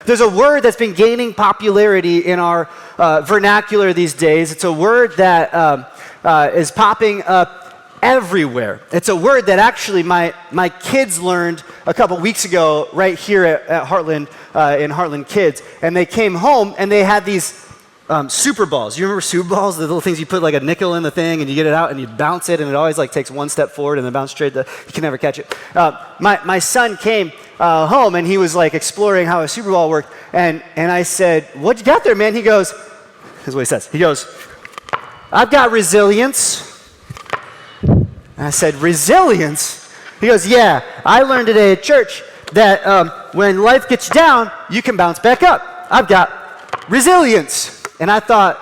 There's a word that's been gaining popularity in our vernacular these days. It's a word that is popping up everywhere. It's a word that actually my kids learned a couple weeks ago right here at Heartland, in Heartland Kids. And they came home and they had these super balls. You remember super balls? The little things you put like a nickel in the thing and you get it out and you bounce it and it always like takes one step forward and then bounce straight. You can never catch it. My son came home and he was like exploring how a super ball worked. And I said, "What you got there, man?" He goes, this is what he says. He goes, "I've got resilience." And I said, "Resilience?" He goes, "Yeah, I learned today at church that when life gets you down, you can bounce back up. I've got resilience." And I thought,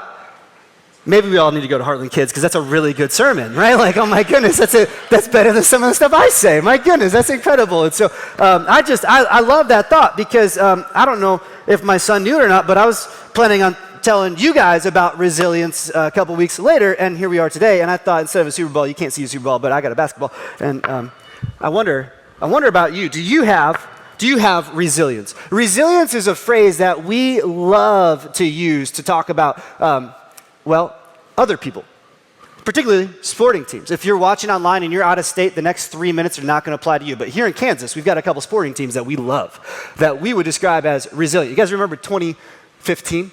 maybe we all need to go to Heartland Kids because that's a really good sermon, right? Like, oh my goodness, that's better than some of the stuff I say. My goodness, that's incredible. And so I love that thought because I don't know if my son knew it or not, but I was planning on telling you guys about resilience a couple weeks later, and here we are today. And I thought instead of a Super Bowl, you can't see a Super Bowl, but I got a basketball. And I wonder about you. Do you have resilience? Resilience is a phrase that we love to use to talk about, other people, particularly sporting teams. If you're watching online and you're out of state, the next 3 minutes are not going to apply to you. But here in Kansas, we've got a couple sporting teams that we love, that we would describe as resilient. You guys remember 2015?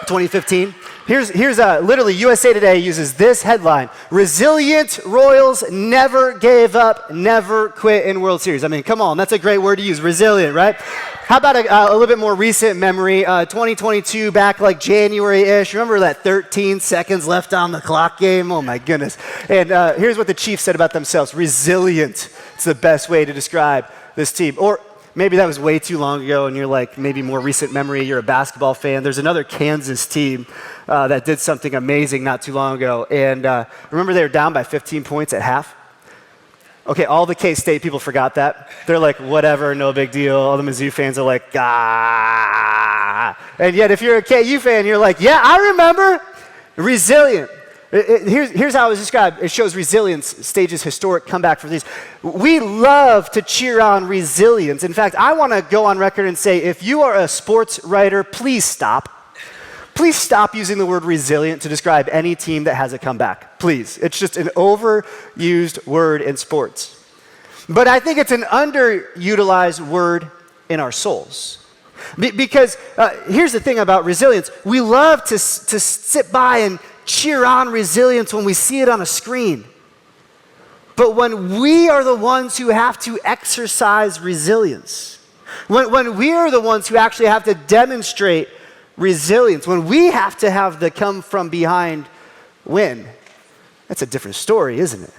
2015. Here's literally USA Today uses this headline: "Resilient Royals never gave up, never quit in World Series." I mean, come on, that's a great word to use, resilient, right? How about a little bit more recent memory, 2022, back like January-ish. Remember that 13 seconds left on the clock game? Oh my goodness. And here's what the Chiefs said about themselves: resilient. It's the best way to describe this team. Or maybe that was way too long ago and you're like, maybe more recent memory, you're a basketball fan. There's another Kansas team that did something amazing not too long ago. And remember they were down by 15 points at half? Okay, all the K-State people forgot that. They're like, whatever, no big deal. All the Mizzou fans are like, ah. And yet if you're a KU fan, you're like, yeah, I remember. Resilient. Here's how it was described. It shows resilience stages historic comeback for these. We love to cheer on resilience. In fact, I want to go on record and say, if you are a sports writer, please stop. Please stop using the word resilient to describe any team that has a comeback. Please. It's just an overused word in sports. But I think it's an underutilized word in our souls. Because here's the thing about resilience. We love to sit by and cheer on resilience when we see it on a screen. But when we are the ones who have to exercise resilience, when we are the ones who actually have to demonstrate resilience, when we have to have the come from behind win, that's a different story, isn't it?